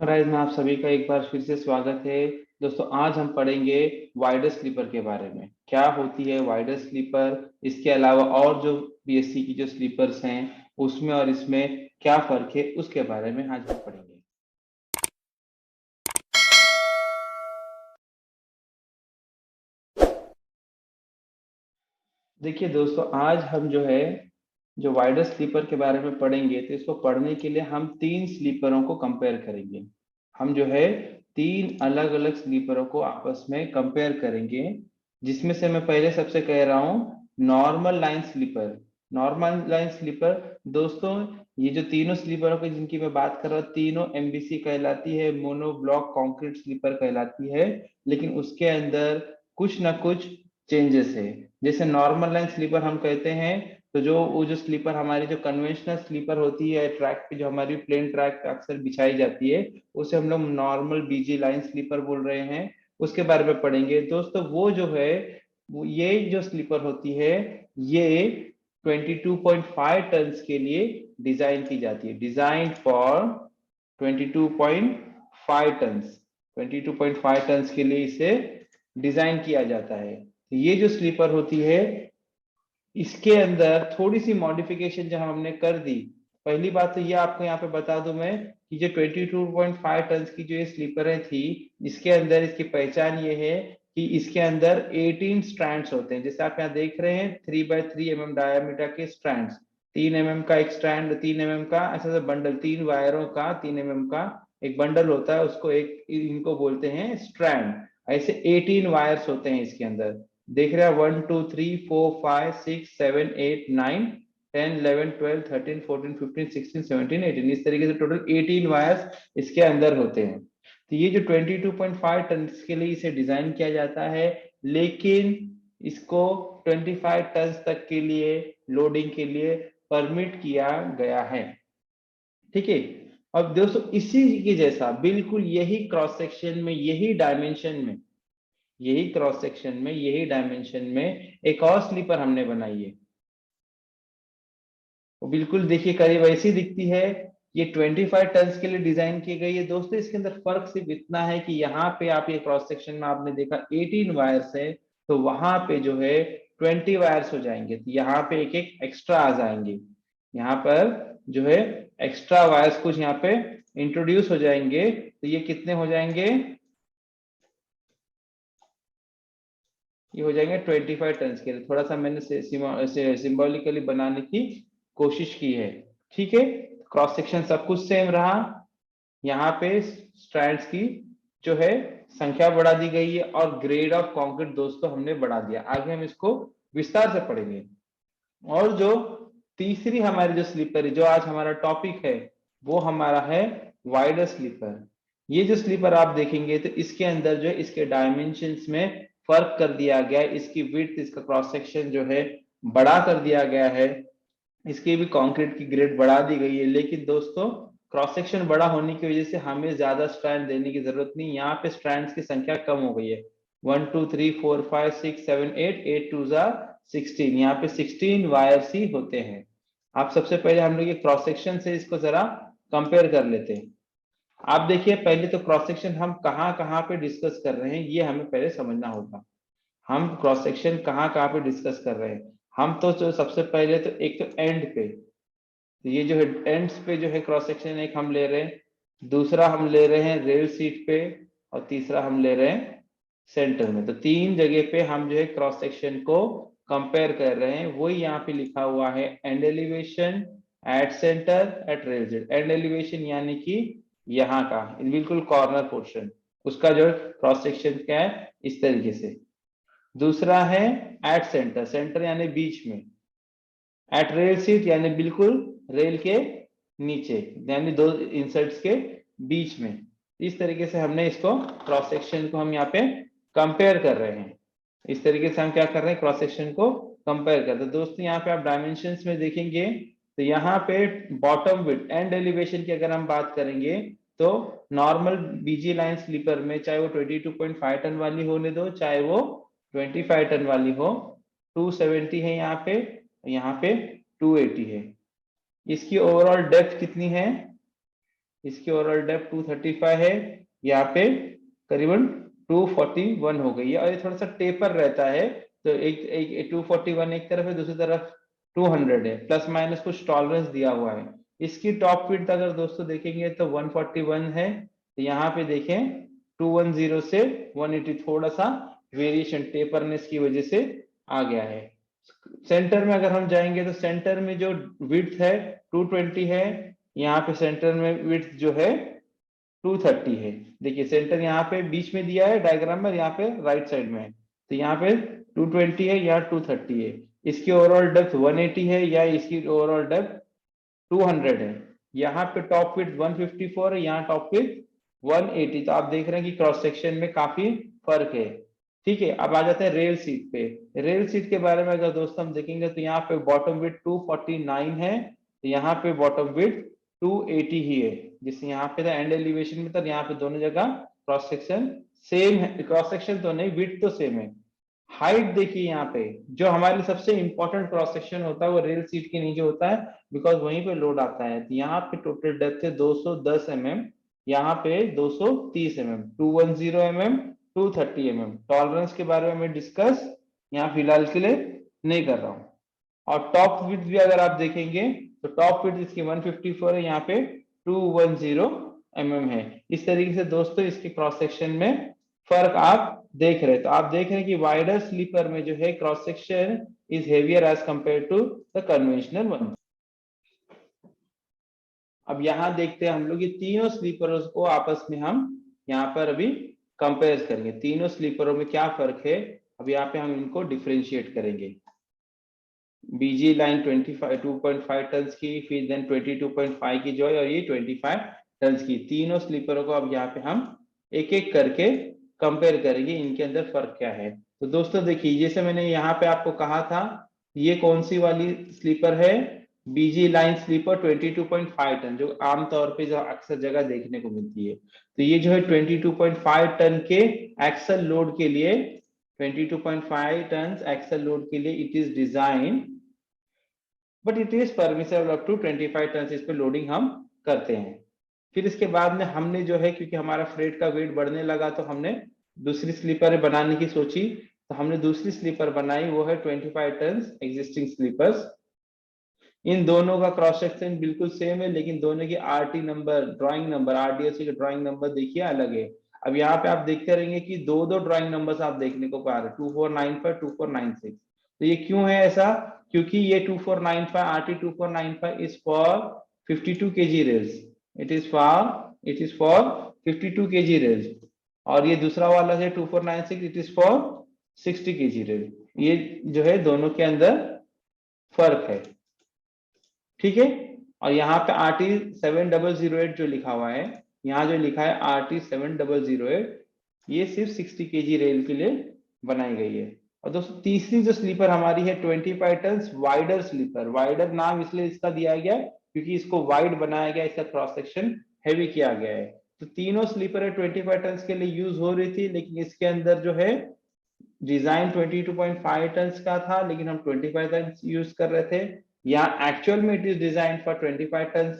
Rise में आप सभी का एक बार फिर से स्वागत है। दोस्तों आज हम पढ़ेंगे वाइडर स्लीपर के बारे में। क्या होती है वाइडर स्लीपर, इसके अलावा और जो बीएससी की जो स्लीपर्स हैं उसमें और इसमें क्या फर्क है उसके बारे में आज हम पढ़ेंगे। देखिए दोस्तों, आज हम जो वाइडर स्लीपर के बारे में पढ़ेंगे तो इसको पढ़ने के लिए हम तीन स्लीपरों को कंपेयर करेंगे। हम तीन अलग अलग स्लीपरों को आपस में कंपेयर करेंगे, जिसमें से मैं पहले सबसे कह रहा हूँ normal line sleeper. Normal line sleeper दोस्तों, ये जो तीनों स्लीपरों की जिनकी मैं बात कर रहा हूँ तीनों एमबीसी कहलाती है, मोनो ब्लॉक कंक्रीट स्लीपर कहलाती है। लेकिन उसके अंदर कुछ ना कुछ चेंजेस है। जैसे नॉर्मल लाइन स्लीपर हम कहते हैं, तो वो जो स्लीपर हमारी जो कन्वेंशनल स्लीपर होती है ट्रैक पे, जो हमारी प्लेन ट्रैक पे अक्सर बिछाई जाती है, उसे हम लोग नॉर्मल बीजी लाइन स्लीपर बोल रहे हैं। उसके बारे में पढ़ेंगे दोस्तों। वो ये जो स्लीपर होती है, ये 22.5 टन्स के लिए डिजाइन की जाती है। Design for 22.5 turns. 22.5 टन्स के लिए इसे डिजाइन किया जाता है। तो ये जो स्लीपर होती है, इसके अंदर थोड़ी सी मॉडिफिकेशन जो हमने कर दी। पहली बात तो ये आपको यहाँ पे बता दूं मैं कि जो 22.5 टन की जो ये स्लीपरें थी, इसके अंदर इसकी पहचान ये है कि इसके अंदर 18 स्ट्रैंड्स होते हैं। जैसे आप यहाँ देख रहे हैं 3x3 mm डायमीटर के स्ट्रैंड्स। 3 mm का एक स्ट्रैंड, 3 mm का ऐसा बंडल, 3 वायरों का 3 mm का एक बंडल होता है, उसको एक इनको बोलते हैं स्ट्रैंड। ऐसे 18 वायर्स होते हैं इसके अंदर। देख रहे हैं 1 2 3 4 5 6 7 8 9 10 11 12 13 14 15 16 17 18, इस तरीके से टोटल 18 वायर्स इसके अंदर होते हैं। तो ये जो 22.5 टन के लिए इसे डिजाइन किया जाता है, लेकिन इसको 25 टन तक के लिए लोडिंग के लिए परमिट किया गया है। ठीक है। अब दोस्तों इसी के जैसा बिल्कुल यही क्रॉस सेक्शन में, यही क्रॉस सेक्शन में, यही डायमेंशन में एक और स्लीपर हमने बनाई है। वो बिल्कुल देखिए करीब ऐसी दिखती है। ये 25 टन के लिए डिजाइन की गई है दोस्तों। इसके अंदर फर्क सिर्फ इतना है कि यहाँ पे आप ये क्रॉस सेक्शन में आपने देखा 18 वायर्स है, तो वहां पे 20 वायर्स हो जाएंगे, तो यहाँ पे एक एक एक्स्ट्रा आ जाएंगे। यहाँ पर एक्स्ट्रा वायर्स कुछ यहाँ पे इंट्रोड्यूस हो जाएंगे, तो ये कितने हो जाएंगे? ये हो जाएंगे 25 टन के लिए। थोड़ा सा मैंने सिंबॉलिकली बनाने की कोशिश की है। ठीक है। क्रॉस सेक्शन सब कुछ सेम रहा। यहाँ पे स्ट्रैंड्स की जो है संख्या बढ़ा दी गई है, और ग्रेड ऑफ कंक्रीट दोस्तों हमने बढ़ा दिया। आगे हम इसको विस्तार से पढ़ेंगे। और जो तीसरी हमारी जो स्लीपर है, जो आज हमारा टॉपिक है, वो हमारा है वाइडर स्लीपर। ये जो स्लीपर आप देखेंगे तो इसके अंदर इसके डायमेंशंस में फर्क कर दिया गया है। इसकी विड्थ, इसका क्रॉस सेक्शन बड़ा कर दिया गया है। इसकी भी कंक्रीट की ग्रेड बढ़ा दी गई है। लेकिन दोस्तों क्रॉस सेक्शन बड़ा होने की वजह से हमें ज्यादा स्ट्रैंड देने की जरूरत नहीं। यहाँ पे स्ट्रैंड्स की संख्या कम हो गई है। 1 2 3 4 5 6 7 8, 8 2 16, यहाँ पे 16 वायर्स ही होते हैं। आप सबसे पहले हम लोग ये क्रॉस सेक्शन से इसको जरा कंपेयर कर लेते हैं। आप देखिए, पहले तो क्रॉस सेक्शन हम कहाँ कहाँ पे डिस्कस कर रहे हैं ये हमें पहले समझना होगा। हम क्रॉस सेक्शन कहाँ कहाँ पे डिस्कस कर रहे हैं। हम तो जो सबसे पहले तो एक तो एंड पे, तो ये एंड्स पे क्रॉस सेक्शन एक हम ले रहे हैं, दूसरा हम ले रहे हैं रेल सीट पे, और तीसरा हम ले रहे हैं सेंटर में। तो तीन जगह पे हम क्रॉस सेक्शन को कंपेयर कर रहे हैं। वही यहाँ पे लिखा हुआ है, and elevation at centre at rail Z. And elevation यानी कि यहाँ का बिल्कुल कॉर्नर पोर्शन, उसका क्रॉस सेक्शन क्या है इस तरीके से। दूसरा है एट सेंटर, सेंटर यानी बीच में। एट रेल सीट यानी बिल्कुल रेल के नीचे, यानी दो इंसर्ट्स के बीच में। इस तरीके से हमने इसको क्रॉस सेक्शन को हम यहाँ पे कंपेयर कर रहे हैं। इस तरीके से हम क्या कर रहे हैं, क्रॉस सेक्शन को कंपेयर करते हैं। दोस्तों यहाँ पे आप डायमेंशंस में देखेंगे तो यहाँ पे बॉटम विड्थ एंड एलिवेशन की अगर हम बात करेंगे, तो नॉर्मल बीजी लाइन स्लीपर में चाहे वो 22.5 टन वाली होने दो, चाहे वो 25 टन वाली हो, 270 है यहाँ पे 280 है। इसकी ओवरऑल डेप्थ कितनी है? इसकी ओवरऑल डेप्थ 235 है, यहाँ पे करीबन 241 हो गई है, और ये थोड़ा सा टेपर रहता है, तो एक 241 एक तरफ है, दूसरी तरफ 200 है, प्लस माइनस कुछ टॉलरेंस दिया हुआ है। इसकी टॉप विड्थ अगर दोस्तों देखेंगे तो 141 है, तो यहाँ पे देखें 210 से 180 थोड़ा सा वेरिएशन टेपरनेस की वजह से आ गया है। सेंटर में अगर हम जाएंगे तो सेंटर में जो विड्थ है 220 है, यहाँ पे सेंटर में विड्थ जो है 230 है। देखिए सेंटर यहाँ पे बीच में दिया है डायग्राम में, यहाँ पे राइट साइड में है, तो यहाँ पे 220 है, यहाँ 230 है। इसकी ओवरऑल डेप्थ 180 है, या इसकी ओवरऑल डेप्थ 200 है। यहाँ पे टॉप विड्थ 154 है, यहाँ टॉप विड्थ 180। तो आप देख रहे हैं कि क्रॉस सेक्शन में काफी फर्क है। ठीक है, अब आ जाते हैं रेल सीट पे। रेल सीट के बारे में अगर दोस्तों हम देखेंगे तो यहाँ पे बॉटम विड्थ 249 है, तो यहाँ पे बॉटम विड्थ 280 ही है। जिससे यहाँ पे था एंड एलिवेशन में था, यहाँ पे दोनों जगह क्रॉस सेक्शन सेम है, क्रॉस सेक्शन तो नहीं, विड्थ तो सेम है। हाइट देखिए यहाँ पे, जो हमारे लिए सबसे इंपॉर्टेंट क्रॉस सेक्शन होता है वो रेल सीट के नीचे होता है, बिकॉज वहीं पे लोड आता है। तो यहाँ पे टोटल डेप्थ है 210 mm, यहाँ पे 230 mm, 210 mm, 230 mm। टॉलरेंस के बारे में डिस्कस यहाँ फिलहाल के लिए नहीं कर रहा हूँ। और टॉप विड्थ भी अगर आप देखेंगे तो टॉप विड्थ इसकी 154 है, यहाँ पे 210 mm है। इस तरीके से दोस्तों इसके क्रॉस सेक्शन में फर्क आप देख रहे हैं। तो आप देख रहे हैं कि वाइडर स्लीपर में जो है cross section is heavier as compare to the conventional one. अब यहाँ देखते हैं हम लोग ये तीनों स्लीपरों को आपस में हम यहाँ पर अभी कंपेयर करेंगे, तीनों स्लीपरों में क्या फर्क है, अब यहाँ पे हम इनको डिफरेंशिएट करेंगे। बीजी लाइन 2.5 टन की, फिर देन 22.5 की जॉय, और ये 25 टन की। तीनों स्लीपरों को अब यहाँ पे हम एक एक करके कंपेयर करेंगे, इनके अंदर फर्क क्या है। तो दोस्तों देखिए, जैसे मैंने यहाँ पे आपको कहा था, ये कौन सी वाली स्लीपर है, बीजी लाइन स्लीपर 22.5 टन, जो आमतौर पे जो अक्सर जगह देखने को मिलती है। तो ये जो है 22.5 टन के एक्सल लोड के लिए, 22.5 टन एक्सल लोड के लिए it is design, but it is permissible up to 25 ton इस पे लोडिंग हम करते हैं। फिर इसके बाद में हमने जो है, क्योंकि हमारा फ्रेट का वेट बढ़ने लगा, तो हमने दूसरी स्लीपर बनाने की सोची, तो हमने दूसरी स्लीपर बनाई, वो है 25 टन एग्जिस्टिंग स्लीपर्स। इन दोनों का क्रॉस सेक्शन बिल्कुल सेम है, लेकिन दोनों की आरटी नंबर, ड्राइंग नंबर, आरडीएससी के ड्राइंग नंबर देखिए अलग है। अब यहाँ पे आप देखते रहेंगे कि दो दो ड्राइंग नंबर्स आप देखने को पा रहे हैं, 2495, 2496। तो ये क्यों है ऐसा, क्योंकि ये 2495 RT 2495 is for 52 kg rails, it is for 52 kg rails, और ये दूसरा वाला है 2496, it is for 60 kg rail. ये जो है दोनों के अंदर फर्क है। ठीक है, और यहाँ पे RT 7008 जो लिखा हुआ है, यहाँ जो लिखा है RT 7008, ये सिर्फ 60 kg रेल के लिए बनाई गई है। और दोस्तों तीसरी जो स्लीपर हमारी है 25 टन वाइडर स्लीपर। वाइडर नाम इसलिए इसका दिया गया क्योंकि इसको वाइड बनाया गया, इसका क्रॉस सेक्शन हैवी किया गया है। तो तीनों स्लीपर 25 टन के लिए यूज हो रही थी, लेकिन इसके अंदर जो है डिजाइन 22.5 टन का था, लेकिन हम 25 टन यूज कर रहे थे। यहाँ एक्चुअल में it is design for 25 ton,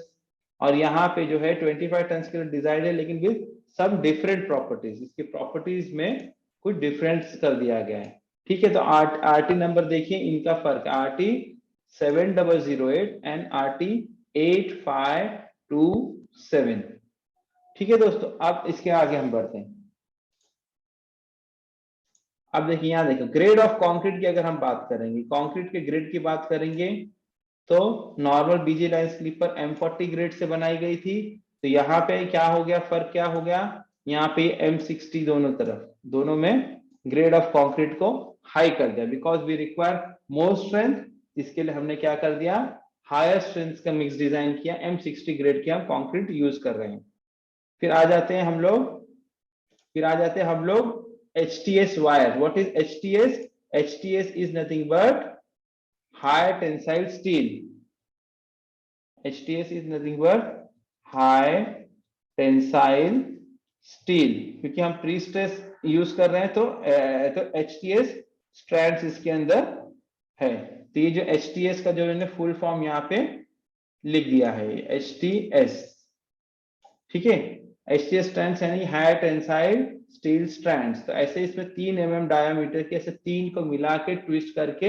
और यहाँ पे जो है 25 टन के लिए डिजाइन है, लेकिन विद सम डिफरेंट प्रॉपर्टीज, इसकी प्रॉपर्टीज में कुछ डिफरेंस कर दिया गया है। ठीक है, तो आरटी नंबर देखिए, इनका फर्क RT 7008 एंड RT 8527। ठीक है दोस्तों, अब इसके आगे हम बढ़ते हैं। अब देखिए, यहाँ देखो ग्रेड ऑफ कंक्रीट की अगर हम बात करेंगे, कंक्रीट के ग्रेड की बात करेंगे, तो normal busy line sleeper M40 grade से बनाई गई थी। तो यहाँ पे क्या हो गया, फर्क क्या हो गया, यहाँ पे M60 दोनों तरफ, दोनों में ग्रेड ऑफ कंक्रीट को हाई कर दिया, because we require more strength. इसके लिए हमने क्या कर दिया, हायर स्ट्रेंथ का मिक्स डिजाइन किया, M60 ग्रेड की हम कंक्रीट यूज कर रहे हैं। फिर आ जाते हैं हम लोग HTS wire. What is HTS? HTS is nothing but high tensile steel. HTS is nothing but high tensile steel, क्योंकि हम प्री स्ट्रेस यूज कर रहे हैं, तो HTS स्ट्रैंड्स इसके अंदर है। तो ये जो HTS का जो मैंने फुल फॉर्म यहाँ पे लिख दिया है, HTS। ठीक है। HTS स्ट्रैंड्स यानी हाई टेंसाइल स्टील स्ट्रैंड्स, तो ऐसे इसमें 3 mm डायामीटर के ऐसे 3 को मिला के ट्विस्ट करके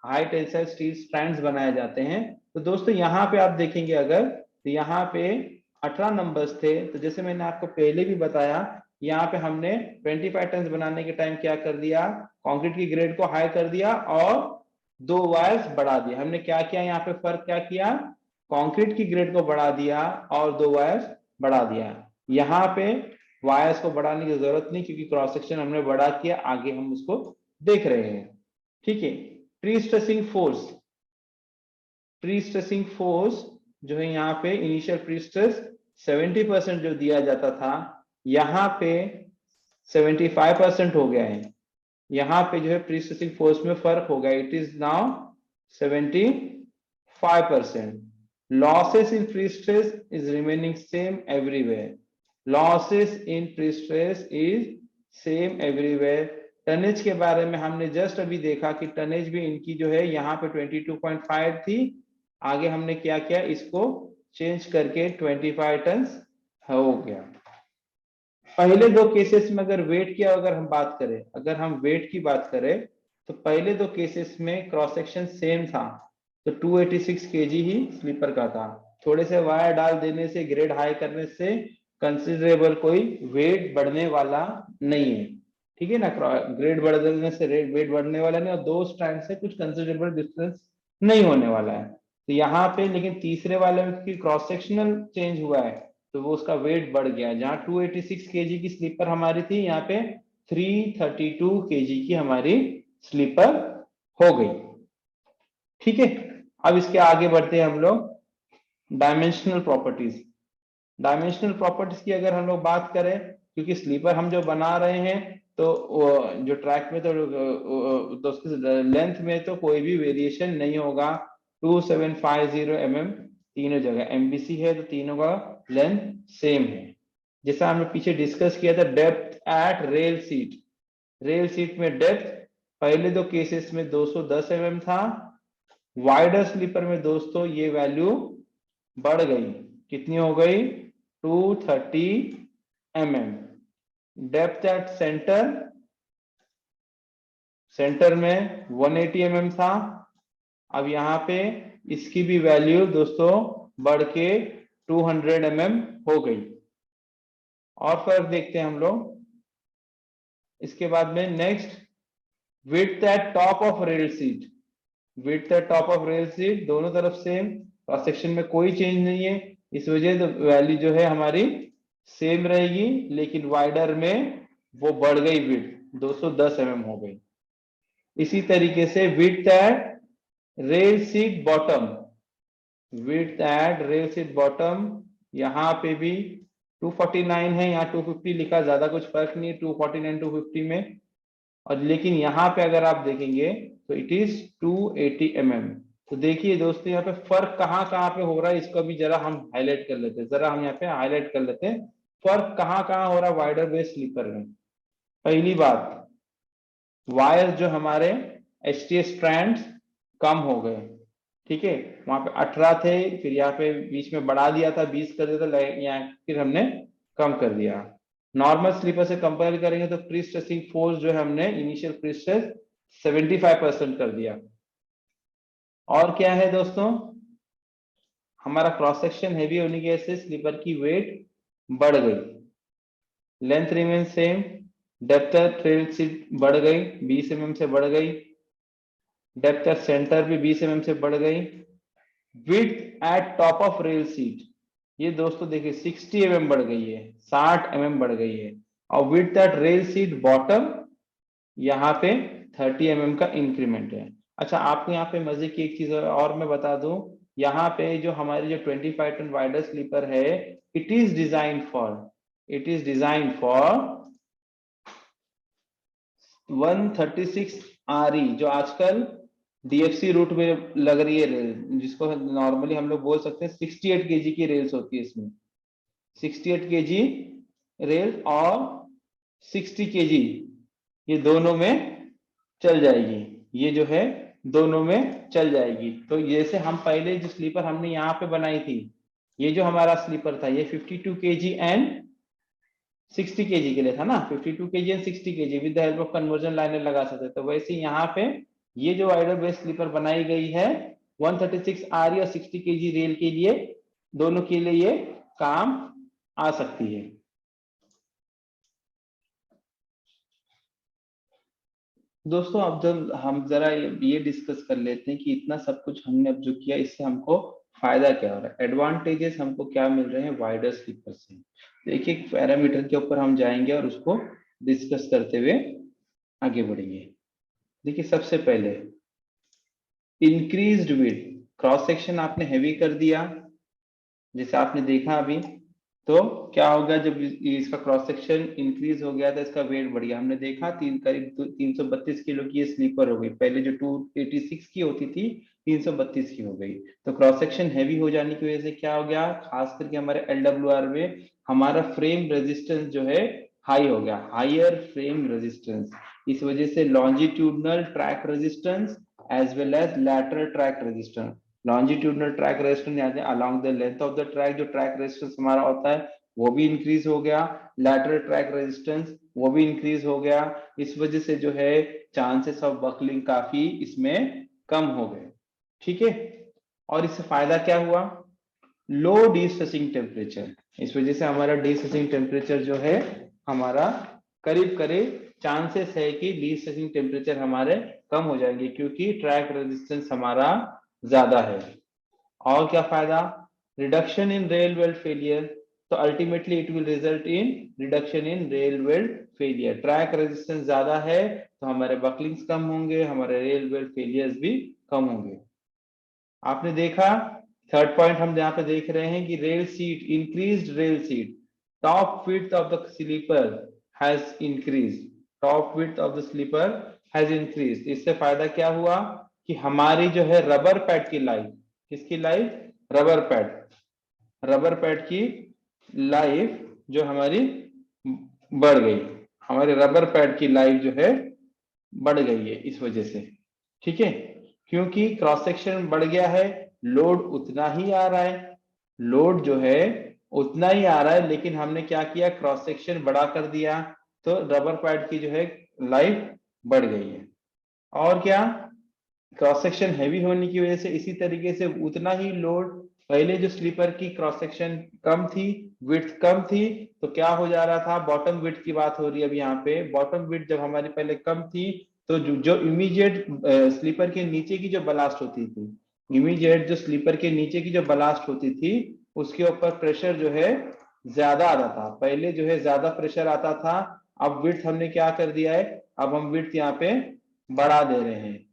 हाई टेंसाइल स्टील स्ट्रैंड्स बनाए जाते हैं। तो दोस्तों यहाँ पे आप देखेंगे अगर, तो यहाँ पे 18 नंबर्स थे, तो जैसे मैंने आपको पहले भी बताया, यहाँ पे हमने 25 टन बनाने के टाइम क्या कर दिया, कंक्रीट की ग्रेड को हाई कर दिया और 2 वायर्स बढ़ा दिया। हमने क्या किया यहाँ पे, फर्क क्या किया, कंक्रीट की ग्रेड को बढ़ा दिया और 2 वायर्स बढ़ा दिया। यहाँ पे वायर्स को बढ़ाने की जरूरत नहीं क्योंकि क्रॉस सेक्शन हमने बड़ा किया, आगे हम उसको देख रहे हैं। ठीक है। Pre stressing force, pre stressing force जो है यहाँ पे इनिशियल प्री स्ट्रेस 70% जो दिया जाता था, यहाँ पे 75% हो गया है। यहाँ पे जो है प्री स्ट्रेसिंग फोर्स में फर्क हो गया, it is now 75%. Losses in pre-stress is remaining same everywhere. Losses in pre-stress is same everywhere. Tonnage के बारे में हमने जस्ट अभी देखा कि टनेज भी इनकी जो है यहाँ पे 22.5 थी, आगे हमने क्या किया, इसको चेंज करके 25 टन हो गया। पहले दो केसेस में अगर वेट की अगर हम बात करें, अगर हम वेट की बात करें, तो पहले दो केसेस में क्रॉस सेक्शन सेम था, तो 286 केजी ही स्लीपर का था। थोड़े से वायर डाल देने से, ग्रेड हाई करने से कंसिडरेबल कोई वेट बढ़ने वाला नहीं है। ठीक है ना, ग्रेड बढ़ देने से वेट बढ़ने वाला नहीं, और दो स्ट्रैंड से कुछ कंसिडरेबल डिस्टेंस नहीं होने वाला है। तो यहाँ पे लेकिन तीसरे वाले में क्रॉस सेक्शनल चेंज हुआ है, तो वो उसका वेट बढ़ गया। जहां 286 केजी की स्लीपर हमारी थी, यहाँ पे 332 केजी की हमारी स्लीपर हो गई। ठीक है। अब इसके आगे बढ़ते हैं हम लोग डायमेंशनल प्रॉपर्टीज। डायमेंशनल प्रॉपर्टीज की अगर हम लोग बात करें, क्योंकि स्लीपर हम जो बना रहे हैं, तो जो ट्रैक में तो उसकी लेंथ में तो कोई भी वेरिएशन नहीं होगा। 2750 mm तीनों जगह एमबीसी है, तो तीनों का लेंथ सेम है। जैसा हमने पीछे डिस्कस किया था, depth at rail seat, rail seat में डेप्थ पहले दो केसेस में 210 mm था, वाइडर स्लीपर में दोस्तों ये वैल्यू बढ़ गई, कितनी हो गई, 230 mm। Depth at centre, centre में 180 mm था, अब यहाँ पे इसकी भी वैल्यू दोस्तों बढ़ के 200 mm हो गई। और फर्क देखते हैं हम लोग इसके बाद में, next width eight top of rail seat, width eight top of rail seat दोनों तरफ सेम, क्रॉस सेक्शन में कोई चेंज नहीं है, इस वजह से वैल्यू जो है हमारी सेम रहेगी, लेकिन वाइडर में वो बढ़ गई, विड्थ 210 mm हो गई। इसी तरीके से width at rail seat bottom, width at rail seat bottom यहाँ पे भी 249 है, यहाँ 250 लिखा, ज्यादा कुछ फर्क नहीं है 249 250 में। और लेकिन यहाँ पे अगर आप देखेंगे तो इट इज 280 mm। तो देखिए दोस्तों यहाँ पे फर्क कहाँ पे हो रहा है, इसको भी जरा हम हाईलाइट कर लेते हैं, जरा हम यहाँ पे हाईलाइट कर लेते हैं फर्क कहाँ हो रहा है वाइडर बेस स्लीपर में। पहली बात, वायर जो हमारे HTS स्ट्रैंड्स कम हो गए। ठीक है, वहां पे 18 थे, फिर यहाँ पे बीच में बढ़ा दिया था, 20 कर दिया था, यहाँ फिर हमने कम कर दिया। नॉर्मल स्लीपर से कंपेयर करेंगे तो प्री स्ट्रेसिंग फोर्स जो है हमने इनिशियल प्री स्ट्रेस 75% कर दिया। और क्या है दोस्तों, हमारा क्रॉस सेक्शन हैवी होने की वजह से स्लीपर की वेट बढ़ गई, length remain same, depth trail seat बढ़ गई, 20 mm से बढ़ गई, डेप्थ सेंटर भी 20 mm से बढ़ गई। Width eight top of rail seat, ये दोस्तों देखिए 60 mm बढ़ गई है, 60 mm बढ़ गई है। और width at rail seat bottom यहाँ पे 30 mm का इंक्रीमेंट है। अच्छा, आपको यहाँ पे मजे की एक चीज और मैं बता दूं, यहाँ पे जो हमारी जो 25 टन वाइडर स्लीपर है, it is design for 136 RE, जो आजकल DFC रूट में लग रही है रेल, जिसको नॉर्मली हम लोग बोल सकते हैं 68 kg की रेल्स होती है इसमें, 68 kg रेल और 60 kg, ये दोनों में चल जाएगी, ये जो है दोनों में चल जाएगी। तो जैसे हम पहले जो स्लीपर हमने यहाँ पे बनाई थी, ये जो हमारा स्लीपर था ये 52 kg एंड 60 kg के लिए था ना, 52 kg and 60 kg with the help of conversion liner लगा सकते। तो वैसे यहाँ पे ये जो वाइडर बेस स्लीपर बनाई गई है 136 RE और 60 kg रेल के लिए, दोनों के लिए ये काम आ सकती है। दोस्तों अब जब हम जरा ये डिस्कस कर लेते हैं कि इतना सब कुछ हमने अब जो किया इससे हमको फायदा क्या हो रहा है, एडवांटेजेस हमको क्या मिल रहे हैं वाइडर स्लीपर से। तो एक एक पैरामीटर के ऊपर हम जाएंगे और उसको डिस्कस करते हुए आगे बढ़ेंगे। देखिए सबसे पहले इंक्रीज्ड विड्थ, क्रॉस सेक्शन आपने हैवी कर दिया जैसे आपने देखा अभी, तो क्या होगा जब इसका क्रॉस सेक्शन इंक्रीज हो गया था इसका वेट बढ़ गया। हमने देखा करीब 332 किलो की ये स्लीपर हो गई, पहले जो 286 की होती थी 332 की हो गई। तो क्रॉस सेक्शन हैवी हो जाने की वजह से क्या हो गया, खास करके हमारे LWR में हमारा फ्रेम रेजिस्टेंस जो है हाई हो गया, हायर फ्रेम रेजिस्टेंस। इस वजह से longitudinal track resistance as well as lateral track resistance, longitudinal track resistance यानी along the length of the track जो ट्रैक रेजिस्टेंस हमारा होता है वो भी इंक्रीज हो गया, लैटरल ट्रैक रेजिस्टेंस वो भी इंक्रीज हो गया। इस वजह से जो है चांसेस ऑफ बकलिंग काफी इसमें कम हो गए। ठीक है, और इससे फायदा क्या हुआ, लो डिस्ट्रेसिंग टेम्परेचर। इस वजह से हमारा डिस्ट्रेसिंग टेम्परेचर जो है हमारा करीब करीब चांसेस है कि डिस्ट्रेसिंग टेम्परेचर हमारे कम हो जाएंगे क्योंकि ट्रैक रेजिस्टेंस हमारा ज्यादा है। और क्या फायदा, reduction in rail weld failure, तो ultimately it will result in reduction in rail weld failure. Track resistance ज्यादा है तो हमारे बकलिंग्स कम होंगे, हमारे रेल वेल्ड फेलियर्स भी कम होंगे। आपने देखा थर्ड पॉइंट हम यहाँ पे देख रहे हैं कि rail seat, increased rail seat, top width of the sleeper has increase, top width of the sleeper has increase. इससे फायदा क्या हुआ कि हमारी जो है रबर पैड की लाइफ, किसकी life, rubber pad, rubber pad की लाइफ जो हमारी बढ़ गई, हमारे रबर पैड की लाइफ जो है बढ़ गई है इस वजह से। ठीक है, क्योंकि क्रॉस सेक्शन बढ़ गया है, लोड उतना ही आ रहा है, लोड जो है उतना ही आ रहा है, लेकिन हमने क्या किया, क्रॉस सेक्शन बड़ा कर दिया तो रबर पैड की जो है लाइफ बढ़ गई है। और क्या, क्रॉस सेक्शन हैवी होने की वजह से इसी तरीके से उतना ही लोड, पहले जो स्लीपर की क्रॉस सेक्शन कम थी, विड्थ कम थी, तो क्या हो जा रहा था, बॉटम विड्थ की बात हो रही है अब यहाँ पे, बॉटम विड्थ जब हमारी पहले कम थी तो जो इमीडिएट स्लीपर के नीचे की जो ब्लास्ट होती थी, इमीडिएट जो स्लीपर के नीचे की जो ब्लास्ट होती थी उसके ऊपर प्रेशर जो है ज्यादा आता था, पहले जो है ज्यादा प्रेशर आता था। अब विड्थ हमने क्या कर दिया है, अब हम विड्थ यहाँ पे बढ़ा दे रहे हैं।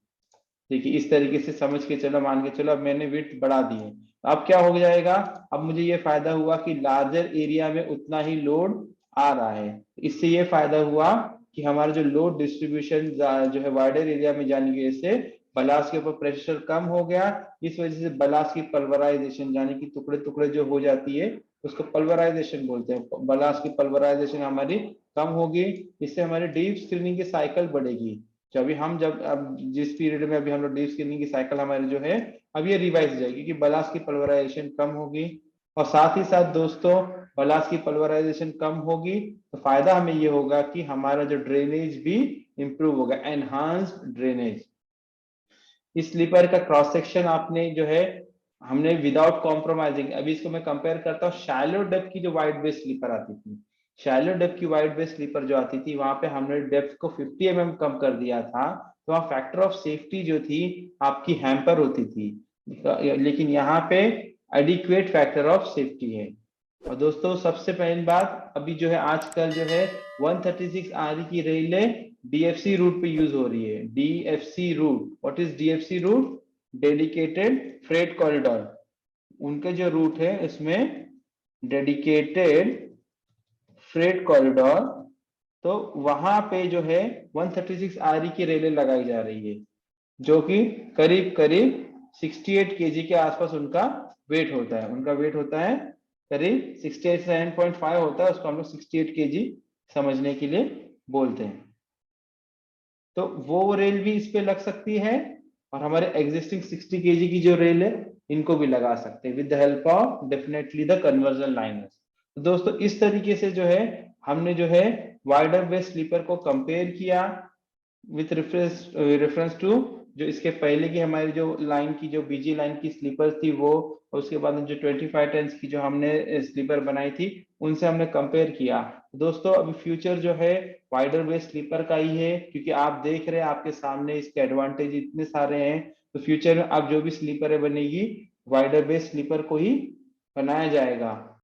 देखिए इस तरीके से समझ के चलो, मान के चलो अब मैंने विड्थ बढ़ा दी है, अब क्या हो जाएगा, अब मुझे ये फायदा हुआ कि लार्जर एरिया में उतना ही लोड आ रहा है। इससे ये फायदा हुआ कि हमारा जो लोड डिस्ट्रीब्यूशन जो है वाइडर एरिया में जाने की वजह से बलास्ट के ऊपर प्रेशर कम हो गया। इस वजह से बलास्ट की पल्वराइजेशन यानी कि टुकड़े टुकड़े जो हो जाती है उसको पल्वराइजेशन बोलते हैं, बलास्ट की पल्वराइजेशन हमारी कम होगी। इससे हमारी डीप स्क्रीनिंग की साइकिल बढ़ेगी। जो अभी हम जब अब जिस पीरियड में अभी हम लोग डीप स्क्रीनिंग की साइकिल हमारी जो है अब ये रिवाइज हो जाएगी क्योंकि बलास्ट की पल्वराइजेशन कम होगी। और साथ ही साथ दोस्तों बलास्ट की पल्वराइजेशन कम होगी तो फायदा हमें ये होगा कि हमारा जो ड्रेनेज भी इंप्रूव होगा, एनहांस्ड ड्रेनेज। इस स्लीपर का क्रॉस सेक्शन आपने जो है हमने विदाउट कॉम्प्रोमाइजिंग, अभी इसको मैं कंपेयर करता हूँ शैलो डेप्थ की जो वाइड बेस स्लीपर आती थी, शैलो डेप्थ की वाइड बेस स्लीपर जो आती थी वहां पे हमने डेप्थ को 50 mm कम कर दिया था, तो वहां फैक्टर ऑफ सेफ्टी जो थी आपकी हैम्पर होती थी, लेकिन यहाँ पे एडिक्वेट फैक्टर ऑफ सेफ्टी है। और दोस्तों सबसे पहली बात, अभी जो है आजकल जो है 136 RE की रेलें DFC रूट पे यूज हो रही है। DFC route, what is DFC route, dedicated freight corridor. उनके जो रूट है इसमें डेडिकेटेड फ्रेट कॉरिडोर, तो वहां पे जो है 136 RE की रेलें लगाई जा रही है जो कि करीब करीब 68 kg के आसपास उनका वेट होता है, उनका वेट होता है करीब 67.5 होता है, उसको हम लोग 68 kg समझने के लिए बोलते हैं। तो वो रेल भी इस पे लग सकती है और हमारे एग्जिस्टिंग 60 kg की जो रेल है इनको भी लगा सकते हैं with the help of definitely the conversion liners. तो दोस्तों इस तरीके से जो है हमने जो है वाइडर बेस स्लीपर को कंपेयर किया विथ रेफरेंस टू जो इसके पहले की हमारी जो लाइन की जो बीजी लाइन की स्लीपर थी वो, और उसके बाद जो 25 टेंस की जो हमने स्लीपर बनाई थी उनसे हमने कंपेयर किया। दोस्तों अभी फ्यूचर जो है वाइडर बेस स्लीपर का ही है, क्योंकि आप देख रहे हैं आपके सामने इसके एडवांटेज इतने सारे हैं। तो फ्यूचर में अब जो भी स्लीपर बनेगी वाइडर बेस स्लीपर को ही बनाया जाएगा।